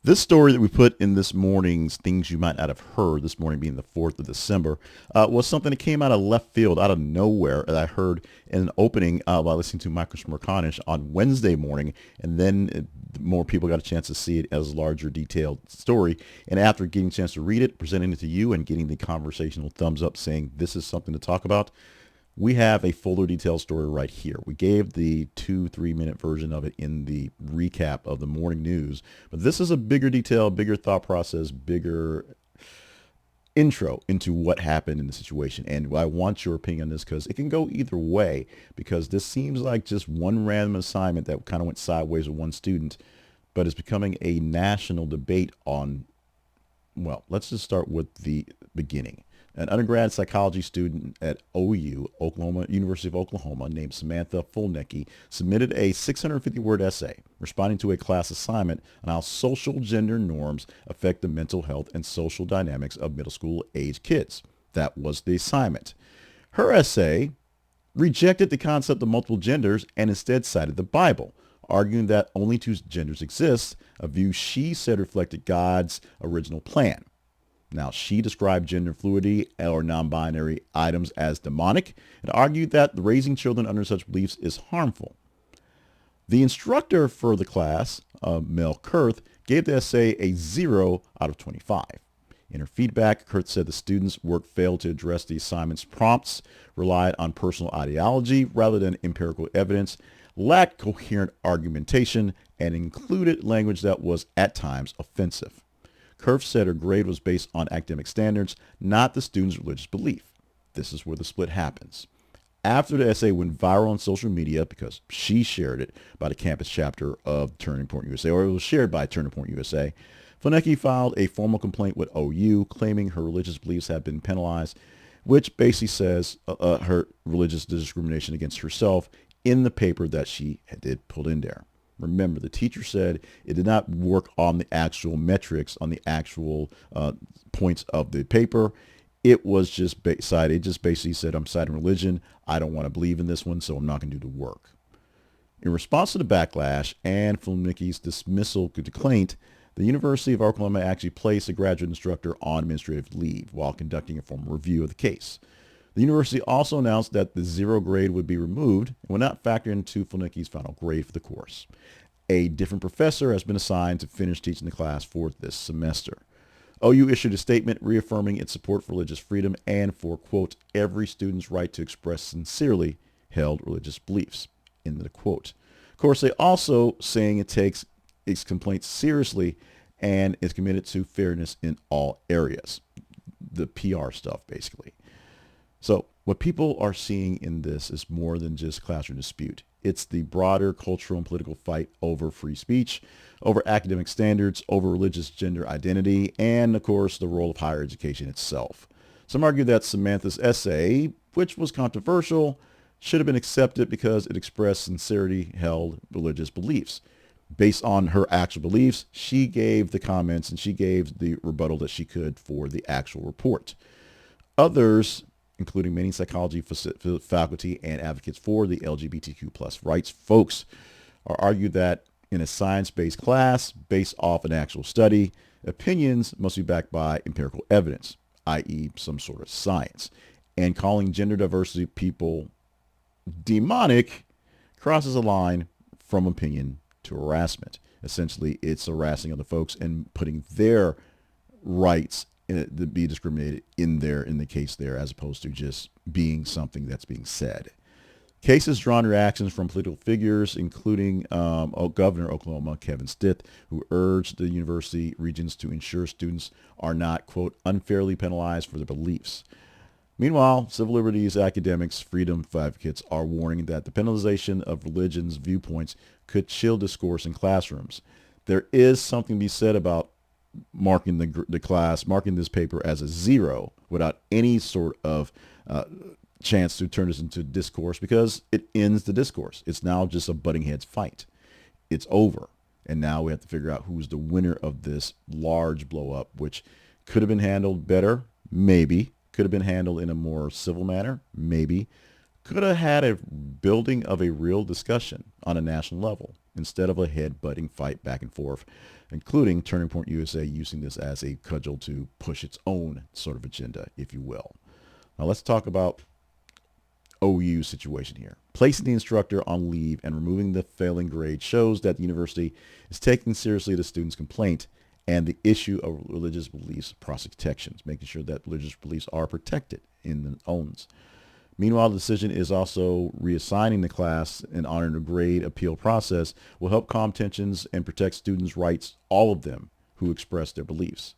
This story that we put in this morning's Things You Might Not Have Heard, this morning being the 4th of December, was something that came out of left field, out of nowhere, that I heard in an opening while listening to Michael Smerconish on Wednesday morning, and then more people got a chance to see it as a larger detailed story. And after getting a chance to read it, presenting it to you, and getting the conversational thumbs up saying this is something to talk about, we have a fuller detailed story right here. We gave the 2-3 minute version of it in the recap of the morning news, but this is a bigger detail, bigger thought process, bigger intro into what happened in the situation. And I want your opinion on this because it can go either way, because this seems like just one random assignment that kind of went sideways with one student, but it's becoming a national debate on, well, let's just start with the beginning. An undergrad psychology student at OU, University of Oklahoma, named Samantha Fulnecky, submitted a 650-word essay responding to a class assignment on how social gender norms affect the mental health and social dynamics of middle school age kids. That was the assignment. Her essay rejected the concept of multiple genders and instead cited the Bible, arguing that only two genders exist, a view she said reflected God's original plan. Now, she described gender fluidity or non-binary items as demonic and argued that raising children under such beliefs is harmful. The instructor for the class, Mel Kurth, gave the essay a 0 out of 25. In her feedback, Kurth said the students' work failed to address the assignment's prompts, relied on personal ideology rather than empirical evidence, lacked coherent argumentation, and included language that was at times offensive. Kurth said her grade was based on academic standards, not the student's religious belief. This is where the split happens. After the essay went viral on social media because she shared it by the campus chapter of Turning Point USA, or it was shared by Turning Point USA, Fulnecky filed a formal complaint with OU claiming her religious beliefs had been penalized, which basically says her religious discrimination against herself in the paper that she did put in there. Remember, the teacher said it did not work on the actual metrics, on the actual points of the paper. It was just cited. It just basically said, I'm citing religion. I don't want to believe in this one, so I'm not going to do the work. In response to the backlash and Fulnecky's dismissal complaint, the University of Oklahoma actually placed a graduate instructor on administrative leave while conducting a formal review of the case. The university also announced that the 0 grade would be removed and would not factor into Fulnecky's final grade for the course. A different professor has been assigned to finish teaching the class for this semester. OU issued a statement reaffirming its support for religious freedom and for, quote, every student's right to express sincerely held religious beliefs, end of the quote. Of course, they also saying it takes its complaints seriously and is committed to fairness in all areas. The PR stuff, basically. So what people are seeing in this is more than just classroom dispute. It's the broader cultural and political fight over free speech, over academic standards, over religious gender identity, and of course the role of higher education itself. Some argue that Samantha's essay, which was controversial, should have been accepted because it expressed sincerely held religious beliefs. Based on her actual beliefs, she gave the comments and she gave the rebuttal that she could for the actual report. Others, including many psychology faculty and advocates for the LGBTQ plus rights folks, are argued that in a science-based class based off an actual study, opinions must be backed by empirical evidence, i.e. some sort of science. And calling gender diversity people demonic crosses a line from opinion to harassment. Essentially, it's harassing other folks and putting their rights to be discriminated in the case there, as opposed to just being something that's being said. Cases drawn reactions from political figures, including Governor of Oklahoma, Kevin Stitt, who urged the university regents to ensure students are not, quote, unfairly penalized for their beliefs. Meanwhile, civil liberties academics, freedom advocates are warning that the penalization of religion's viewpoints could chill discourse in classrooms. There is something to be said about marking the class, marking this paper as a 0 without any sort of chance to turn this into discourse, because it ends the discourse. It's now just a butting heads fight. It's over. And now we have to figure out who's the winner of this large blow up, which could have been handled better, maybe. Could have been handled in a more civil manner, maybe. could have had a building of a real discussion on a national level instead of a head-butting fight back and forth, including Turning Point USA using this as a cudgel to push its own sort of agenda, if you will. Now let's talk about OU situation here. Placing the instructor on leave and removing the failing grade shows that the university is taking seriously the student's complaint and the issue of religious beliefs protections, making sure that religious beliefs are protected in the owns. Meanwhile, the decision is also reassigning the class and honoring the grade appeal process will help calm tensions and protect students' rights, all of them who express their beliefs.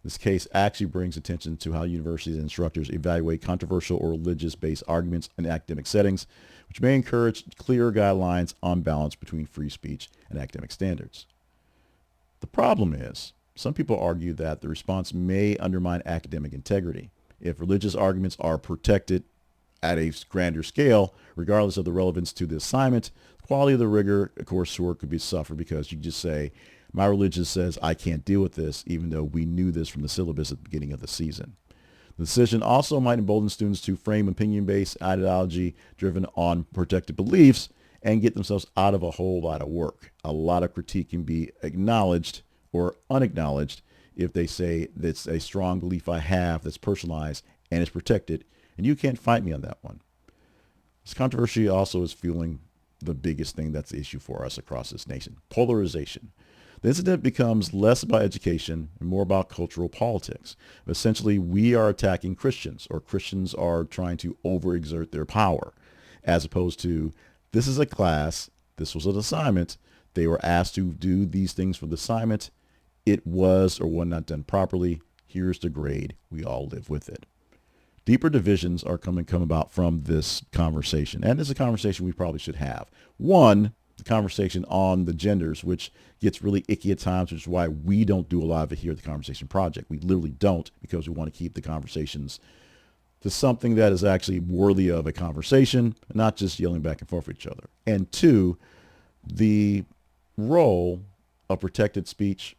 This case actually brings attention to how universities and instructors evaluate controversial or religious-based arguments in academic settings, which may encourage clearer guidelines on balance between free speech and academic standards. The problem is, some people argue that the response may undermine academic integrity. If religious arguments are protected at a grander scale, regardless of the relevance to the assignment, the quality of the rigor coursework could be suffered because you just say, my religion says I can't deal with this, even though we knew this from the syllabus at the beginning of the season. The decision also might embolden students to frame opinion-based ideology driven on protected beliefs and get themselves out of a whole lot of work. A lot of critique can be acknowledged or unacknowledged if they say that's a strong belief I have that's personalized and is protected, and you can't fight me on that one. This controversy also is fueling the biggest thing that's the issue for us across this nation, polarization. The incident becomes less about education and more about cultural politics. Essentially, we are attacking Christians, or Christians are trying to overexert their power, as opposed to this is a class, this was an assignment, they were asked to do these things for the assignment, it was or was not done properly, here's the grade, we all live with it. Deeper divisions are come about from this conversation, and it's a conversation we probably should have. One, the conversation on the genders, which gets really icky at times, which is why we don't do a lot of it here at the Conversation Project. We literally don't, because we want to keep the conversations to something that is actually worthy of a conversation, not just yelling back and forth with each other. And two, the role of protected speech,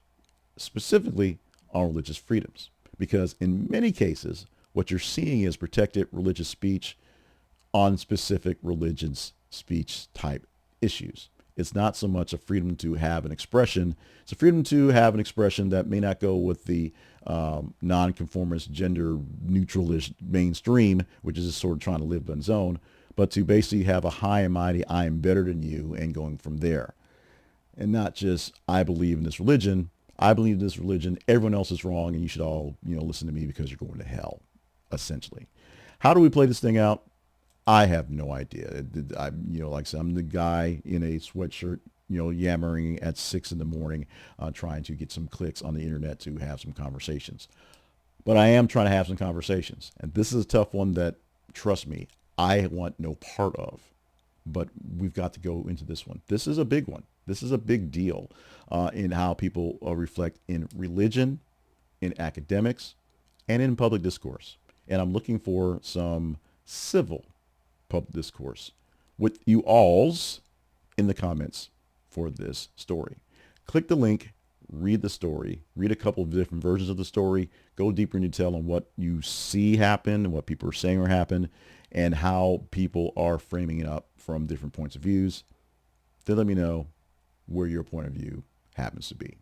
specifically on religious freedoms, because in many cases, what you're seeing is protected religious speech on specific religious speech type issues. It's not so much a freedom to have an expression. It's a freedom to have an expression that may not go with the nonconformist, gender neutralist mainstream, which is just sort of trying to live on its own, but to basically have a high and mighty, I am better than you, and going from there. And not just, I believe in this religion, everyone else is wrong, and you should all, listen to me because you're going to hell, essentially. How do we play this thing out? I have no idea. Like I said, I'm the guy in a sweatshirt, yammering at 6 a.m, trying to get some clicks on the internet to have some conversations. But I am trying to have some conversations. And this is a tough one that, trust me, I want no part of. But we've got to go into this one. This is a big one. This is a big deal in how people reflect in religion, in academics, and in public discourse. And I'm looking for some civil public discourse with you alls in the comments for this story. Click the link, read the story, read a couple of different versions of the story, go deeper in detail on what you see happen and what people are saying or happen, and how people are framing it up from different points of views. Then let me know where your point of view happens to be.